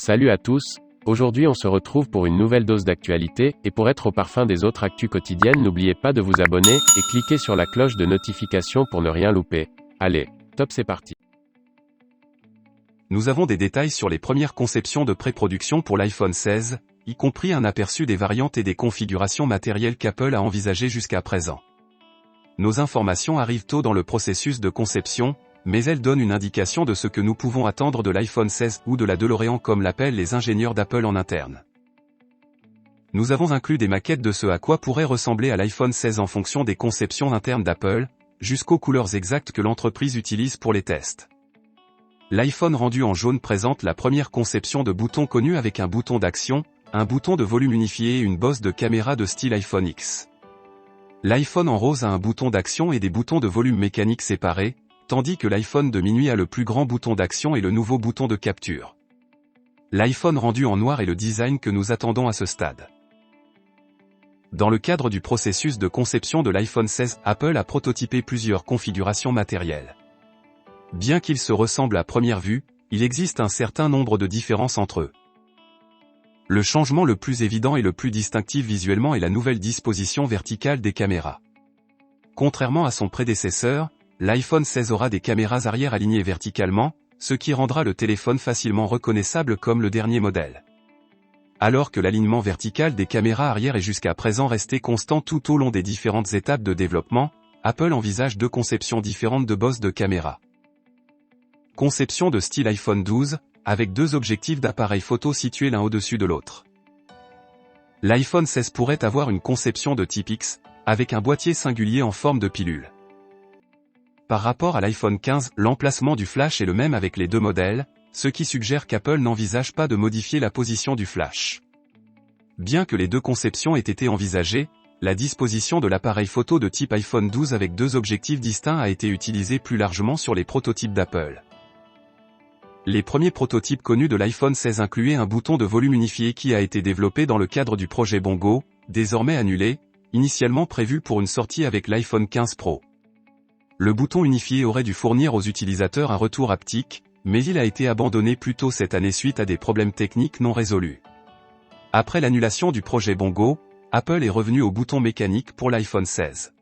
Salut à tous, aujourd'hui on se retrouve pour une nouvelle dose d'actualité, et pour être au parfum des autres actus quotidiennes n'oubliez pas de vous abonner, et cliquez sur la cloche de notification pour ne rien louper. Allez, top c'est parti. Nous avons des détails sur les premières conceptions de pré-production pour l'iPhone 16, y compris un aperçu des variantes et des configurations matérielles qu'Apple a envisagées jusqu'à présent. Nos informations arrivent tôt dans le processus de conception, mais elles donnent une indication de ce que nous pouvons attendre de l'iPhone 16 ou de la DeLorean comme l'appellent les ingénieurs d'Apple en interne. Nous avons inclus des maquettes de ce à quoi pourrait ressembler à l'iPhone 16 en fonction des conceptions internes d'Apple, jusqu'aux couleurs exactes que l'entreprise utilise pour les tests. L'iPhone rendu en jaune présente la première conception de bouton connu avec un bouton d'action, un bouton de volume unifié et une bosse de caméra de style iPhone X. L'iPhone en rose a un bouton d'action et des boutons de volume mécanique séparés, tandis que l'iPhone de minuit a le plus grand bouton d'action et le nouveau bouton de capture. L'iPhone rendu en noir est le design que nous attendons à ce stade. Dans le cadre du processus de conception de l'iPhone 16, Apple a prototypé plusieurs configurations matérielles. Bien qu'ils se ressemblent à première vue, il existe un certain nombre de différences entre eux. Le changement le plus évident et le plus distinctif visuellement est la nouvelle disposition verticale des caméras. Contrairement à son prédécesseur, l'iPhone 16 aura des caméras arrière alignées verticalement, ce qui rendra le téléphone facilement reconnaissable comme le dernier modèle. Alors que l'alignement vertical des caméras arrière est jusqu'à présent resté constant tout au long des différentes étapes de développement, Apple envisage deux conceptions différentes de bosses de caméra. Conception de style iPhone 12, avec deux objectifs d'appareil photo situés l'un au-dessus de l'autre. L'iPhone 16 pourrait avoir une conception de type X, avec un boîtier singulier en forme de pilule. Par rapport à l'iPhone 15, l'emplacement du flash est le même avec les deux modèles, ce qui suggère qu'Apple n'envisage pas de modifier la position du flash. Bien que les deux conceptions aient été envisagées, la disposition de l'appareil photo de type iPhone 12 avec deux objectifs distincts a été utilisée plus largement sur les prototypes d'Apple. Les premiers prototypes connus de l'iPhone 16 incluaient un bouton de volume unifié qui a été développé dans le cadre du projet Bongo, désormais annulé, initialement prévu pour une sortie avec l'iPhone 15 Pro. Le bouton unifié aurait dû fournir aux utilisateurs un retour haptique, mais il a été abandonné plus tôt cette année suite à des problèmes techniques non résolus. Après l'annulation du projet Bongo, Apple est revenu au bouton mécanique pour l'iPhone 16.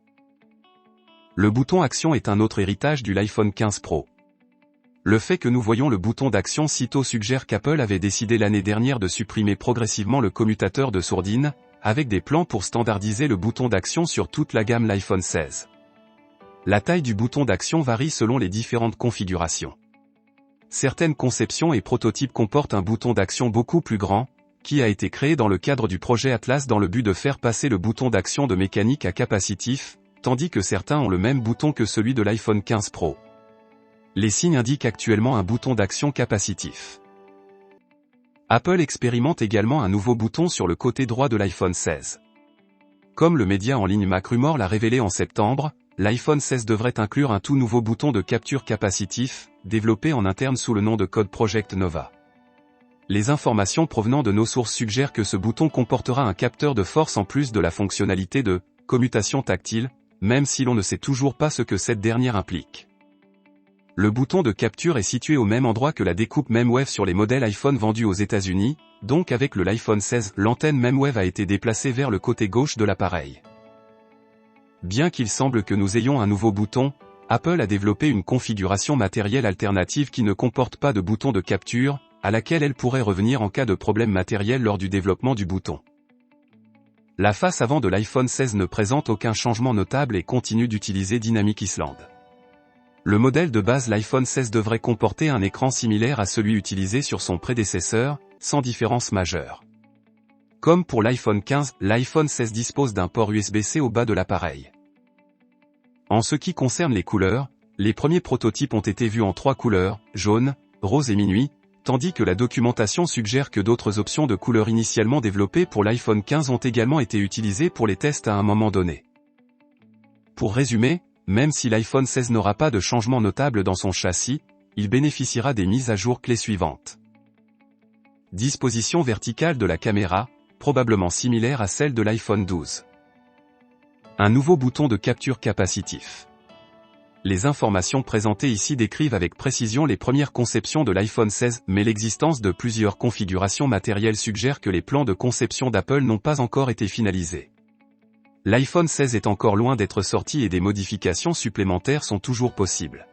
Le bouton Action est un autre héritage du l'iPhone 15 Pro. Le fait que nous voyons le bouton d'action si tôt suggère qu'Apple avait décidé l'année dernière de supprimer progressivement le commutateur de sourdine, avec des plans pour standardiser le bouton d'action sur toute la gamme l'iPhone 16. La taille du bouton d'action varie selon les différentes configurations. Certaines conceptions et prototypes comportent un bouton d'action beaucoup plus grand, qui a été créé dans le cadre du projet Atlas dans le but de faire passer le bouton d'action de mécanique à capacitif, tandis que certains ont le même bouton que celui de l'iPhone 15 Pro. Les signes indiquent actuellement un bouton d'action capacitif. Apple expérimente également un nouveau bouton sur le côté droit de l'iPhone 16. Comme le média en ligne MacRumors l'a révélé en septembre, l'iPhone 16 devrait inclure un tout nouveau bouton de capture capacitif, développé en interne sous le nom de code Project Nova. Les informations provenant de nos sources suggèrent que ce bouton comportera un capteur de force en plus de la fonctionnalité de commutation tactile, même si l'on ne sait toujours pas ce que cette dernière implique. Le bouton de capture est situé au même endroit que la découpe MemWave sur les modèles iPhone vendus aux États-Unis, donc avec le l'iPhone 16, l'antenne MemWave a été déplacée vers le côté gauche de l'appareil. Bien qu'il semble que nous ayons un nouveau bouton, Apple a développé une configuration matérielle alternative qui ne comporte pas de bouton de capture, à laquelle elle pourrait revenir en cas de problème matériel lors du développement du bouton. La face avant de l'iPhone 16 ne présente aucun changement notable et continue d'utiliser Dynamic Island. Le modèle de base l'iPhone 16 devrait comporter un écran similaire à celui utilisé sur son prédécesseur, sans différence majeure. Comme pour l'iPhone 15, l'iPhone 16 dispose d'un port USB-C au bas de l'appareil. En ce qui concerne les couleurs, les premiers prototypes ont été vus en 3 couleurs, jaune, rose et minuit, tandis que la documentation suggère que d'autres options de couleurs initialement développées pour l'iPhone 15 ont également été utilisées pour les tests à un moment donné. Pour résumer, même si l'iPhone 16 n'aura pas de changement notable dans son châssis, il bénéficiera des mises à jour clés suivantes. Disposition verticale de la caméra, probablement similaire à celle de l'iPhone 12. Un nouveau bouton de capture capacitif. Les informations présentées ici décrivent avec précision les premières conceptions de l'iPhone 16, mais l'existence de plusieurs configurations matérielles suggère que les plans de conception d'Apple n'ont pas encore été finalisés. L'iPhone 16 est encore loin d'être sorti et des modifications supplémentaires sont toujours possibles.